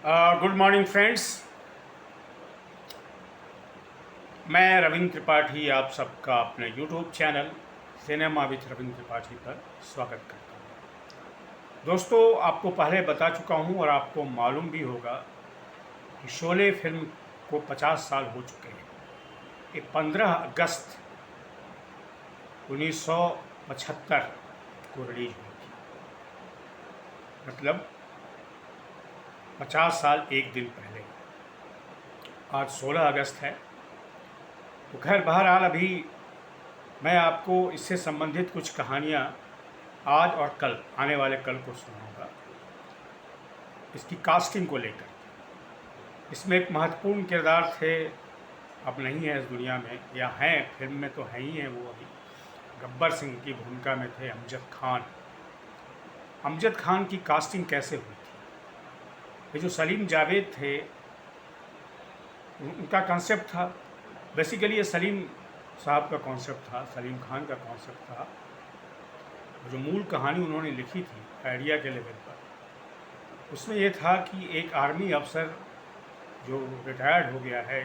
Good morning friends. मैं रविंद्र त्रिपाठी आप सबका अपने YouTube channel cinema with Ravindra Tripathi पर स्वागत करता हूँ। दोस्तों, आपको पहले बता चुका हूँ और आपको मालूम भी होगा कि शोले फिल्म को 50 साल हो चुके हैं। ये 15 अगस्त 1975 को रिलीज हुई थी। मतलब 50 साल एक दिन पहले। आज 16 अगस्त है। तो खैर, बहरहाल अभी मैं आपको इससे संबंधित कुछ कहानियाँ आज और कल, आने वाले कल को सुनाऊंगा, इसकी कास्टिंग को लेकर। इसमें एक महत्वपूर्ण किरदार थे, अब नहीं है इस दुनिया में, या हैं फिल्म में तो हैं ही हैं वो अभी। गब्बर सिंह की भूमिका में थे अमजद खान। अमजद खान की कास्टिंग कैसे हुई थी? ये जो सलीम जावेद थे, उनका कॉन्सेप्ट था, बेसिकली ये सलीम साहब का कॉन्सेप्ट था, सलीम खान का कॉन्सेप्ट था। जो मूल कहानी उन्होंने लिखी थी आइडिया के लेवल पर, उसमें यह था कि एक आर्मी अफसर जो रिटायर्ड हो गया है,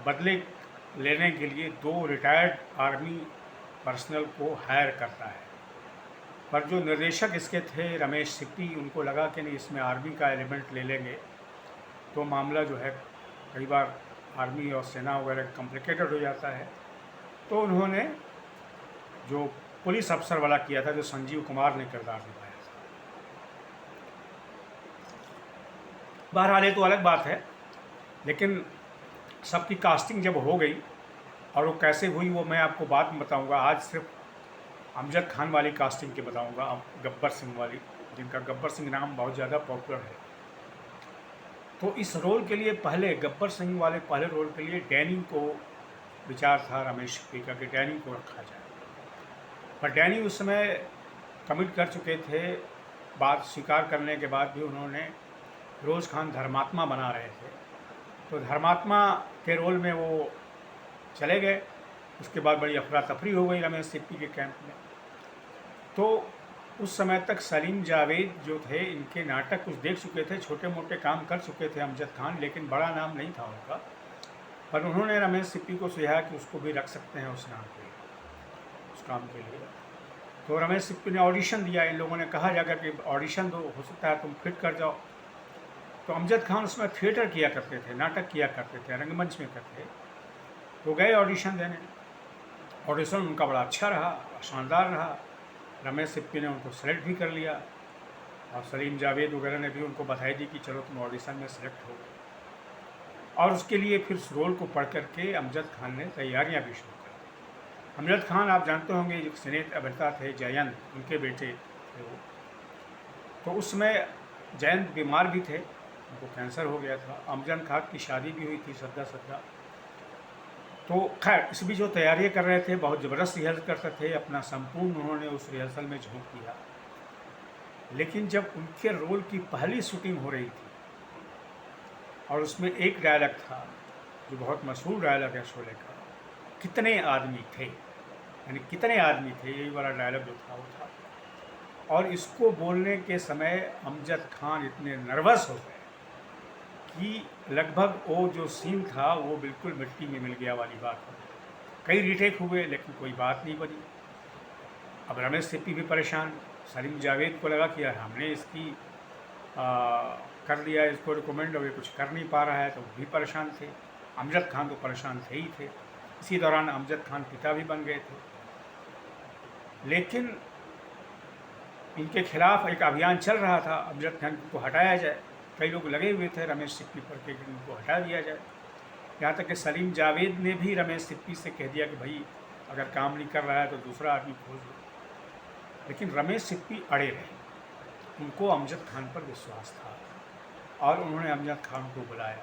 बदले लेने के लिए 2 रिटायर्ड आर्मी पर्सनल को हायर करता है। पर जो निर्देशक इसके थे रमेश सिप्पी, उनको लगा कि नहीं, इसमें आर्मी का एलिमेंट ले लेंगे तो मामला जो है, कई बार आर्मी और सेना वगैरह कॉम्प्लिकेटेड हो जाता है। तो उन्होंने जो पुलिस अफसर वाला किया था, जो संजीव कुमार ने किरदार निभाया था। बहरहाल ये तो अलग बात है, लेकिन सबकी कास्टिंग जब हो गई, और वो कैसे हुई वो मैं आपको बाद में बताऊंगा। आज सिर्फ अमजद खान वाली कास्टिंग की बताऊंगा, गब्बर सिंह वाली, जिनका गब्बर सिंह नाम बहुत ज़्यादा पॉपुलर है। तो इस रोल के लिए पहले, गब्बर सिंह वाले पहले रोल के लिए डैनी को विचार था रमेश सिप्पी का कि डैनी को रखा जाए। पर डैनी उस समय कमिट कर चुके थे। बात स्वीकार करने के बाद भी उन्होंने फिरोज़ खान धर्मात्मा बना रहे थे, तो धर्मात्मा के रोल में वो चले गए। उसके बाद बड़ी अफरा तफरी हो गई रमेश सिप्पी के कैंप में। तो उस समय तक सलीम जावेद जो थे, इनके नाटक कुछ देख चुके थे, छोटे मोटे काम कर चुके थे अमजद खान, लेकिन बड़ा नाम नहीं था उनका। पर उन्होंने रमेश सिप्पी को सुझाया कि उसको भी रख सकते हैं उस नाम के लिए, उस काम के लिए। तो रमेश सिप्पी ने ऑडिशन दिया। इन लोगों ने कहा जाकर कि ऑडिशन दो, हो सकता है तुम फिट कर जाओ। तो अमजद खान उसमें थिएटर किया करते थे, नाटक किया करते थे, रंगमंच में करते। तो गए ऑडिशन देने। ऑडिशन उनका बड़ा अच्छा रहा, शानदार रहा। रमेश सिप्पी ने उनको सेलेक्ट भी कर लिया, और सलीम जावेद वगैरह ने भी उनको बधाई दी कि चलो तुम ऑडिशन में सेलेक्ट हो गए। और उसके लिए फिर उस रोल को पढ़ करके अमजद खान ने तैयारियां भी शुरू की। अमजद खान आप जानते होंगे, एक सिनेट अभिनेता थे जयंत, उनके बेटे थे वो। तो उसमें जयंत बीमार भी थे, उनको कैंसर हो गया था। अमजद खान की शादी भी हुई थी सदा सदा। तो खैर, इस बीच जो तैयारियाँ कर रहे थे, बहुत ज़बरदस्त रिहर्सल करते थे, अपना संपूर्ण उन्होंने उस रिहर्सल में झोंक दिया। लेकिन जब उनके रोल की पहली शूटिंग हो रही थी, और उसमें एक डायलॉग था जो बहुत मशहूर डायलॉग है शोले का, कितने आदमी थे, यानी कितने आदमी थे, यही वाला डायलॉग जो था वो था। और इसको बोलने के समय अमजद खान इतने नर्वस हो गए कि लगभग वो जो सीन था वो बिल्कुल मिट्टी में मिल गया वाली बात हो गई। कई रीटेक हुए, लेकिन कोई बात नहीं बनी। अब रमेश सिप्पी भी परेशान। सलीम जावेद को लगा कि यार हमने इसकी कर दिया इसको रिकमेंड, और ये कुछ कर नहीं पा रहा है, तो वो भी परेशान थे। अमजद खान तो परेशान थे ही थे। इसी दौरान अमजद खान पिता भी बन गए थे। लेकिन इनके खिलाफ एक अभियान चल रहा था, अमजद खान को हटाया जाए। कई लोग लगे हुए थे रमेश सिप्पी पर कि इनको हटा दिया जाए। यहाँ तक कि सलीम जावेद ने भी रमेश सिप्पी से कह दिया कि भाई अगर काम नहीं कर रहा है तो दूसरा आदमी खोज लो। लेकिन रमेश सिप्पी अड़े रहे, उनको अमजद खान पर विश्वास था, और उन्होंने अमजद खान को बुलाया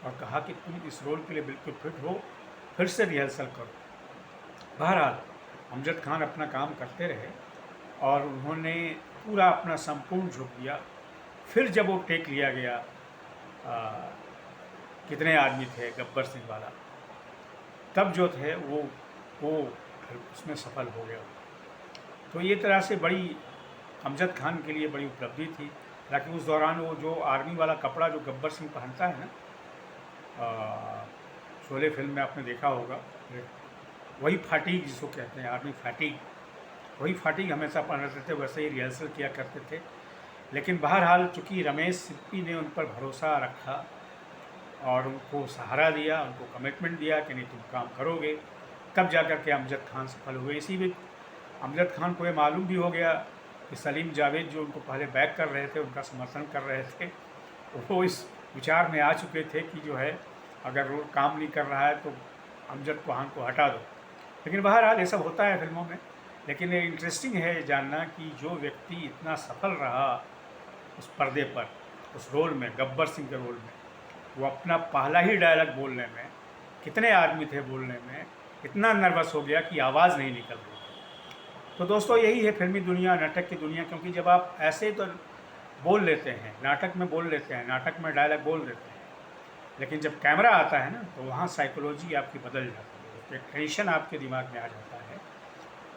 और कहा कि तुम इस रोल के लिए बिल्कुल फिट हो, फिर से रिहर्सल करो। बहरहाल अमजद खान अपना काम करते रहे, और उन्होंने पूरा अपना संपूर्ण झोंक दिया। फिर जब वो टेक लिया गया, कितने आदमी थे, गब्बर सिंह वाला, तब जो थे वो उसमें सफल हो गया। तो ये तरह से बड़ी अमजद खान के लिए बड़ी उपलब्धि थी। हालांकि उस दौरान वो जो आर्मी वाला कपड़ा जो गब्बर सिंह पहनता है ना, शोले फिल्म में आपने देखा होगा, वही फाटीक जिसको कहते हैं, आर्मी फाटीक, वही फाटीक हमेशा पहनते थे, वैसे ही रिहर्सल किया करते थे। लेकिन बहरहाल चूँकि रमेश सिप्पी ने उन पर भरोसा रखा और उनको सहारा दिया, उनको कमिटमेंट दिया कि नहीं तुम काम करोगे, तब जा कर के अमजद खान सफल हुए। इसी बीच अमजद खान को ये मालूम भी हो गया कि सलीम जावेद जो उनको पहले बैक कर रहे थे, उनका समर्थन कर रहे थे, वो इस विचार में आ चुके थे कि जो है अगर वो काम नहीं कर रहा है तो अमजद खान को हटा दो। लेकिन बहरहाल ये सब होता है फिल्मों में। लेकिन ये इंटरेस्टिंग है जानना कि जो व्यक्ति इतना सफल रहा उस पर्दे पर, उस रोल में, गब्बर सिंह के रोल में, वो अपना पहला ही डायलॉग बोलने में, कितने आदमी थे बोलने में, इतना नर्वस हो गया कि आवाज़ नहीं निकल रही। तो दोस्तों यही है फिल्मी दुनिया, नाटक की दुनिया। क्योंकि जब आप ऐसे तो बोल लेते हैं, नाटक में बोल लेते हैं, नाटक में डायलॉग बोल देते हैं, लेकिन जब कैमरा आता है ना तो वहाँ साइकोलॉजी आपकी बदल जाती है, एक टेंशन आपके दिमाग में आ जाता है।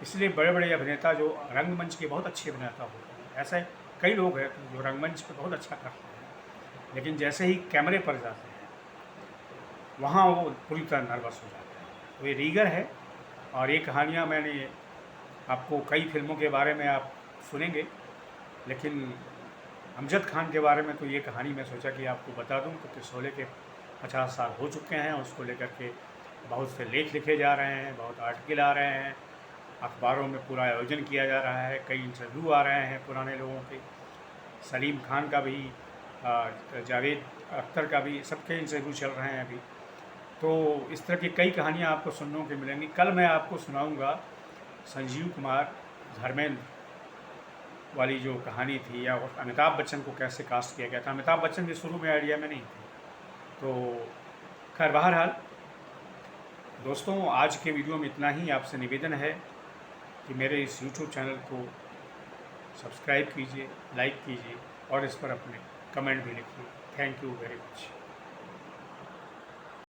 इसलिए बड़े बड़े अभिनेता जो रंगमंच के बहुत अच्छे अभिनेता होते हैं, ऐसे कई लोग हैं जो रंगमंच पे बहुत अच्छा करते हैं, लेकिन जैसे ही कैमरे पर जाते हैं वहाँ वो पूरी तरह नर्वस हो जाते हैं। तो ये रीगर है, और ये कहानियाँ मैंने आपको कई फिल्मों के बारे में आप सुनेंगे, लेकिन अमजद खान के बारे में तो ये कहानी मैं सोचा कि आपको बता दूं, क्योंकि शोले के 50 साल हो चुके हैं, उसको लेकर के बहुत से लेख लिखे जा रहे हैं, बहुत आर्टिकल आ रहे हैं, अखबारों में पूरा आयोजन किया जा रहा है, कई इंटरव्यू आ रहे हैं पुराने लोगों के, सलीम खान का भी, जावेद अख्तर का भी, सबके इंटरव्यू चल रहे हैं अभी। तो इस तरह की कई कहानियाँ आपको सुनने को मिलेंगी। कल मैं आपको सुनाऊँगा संजीव कुमार धर्मेंद्र वाली जो कहानी थी, या अमिताभ बच्चन को कैसे कास्ट किया गया था। अमिताभ बच्चन भी शुरू में आइडिया में नहीं थे। तो खैर बहरहाल दोस्तों, आज के वीडियो में इतना ही। आपसे निवेदन है कि मेरे इस यूट्यूब चैनल को सब्सक्राइब कीजिए, लाइक कीजिए और इस पर अपने कमेंट भी लिखिए। Thank you very much.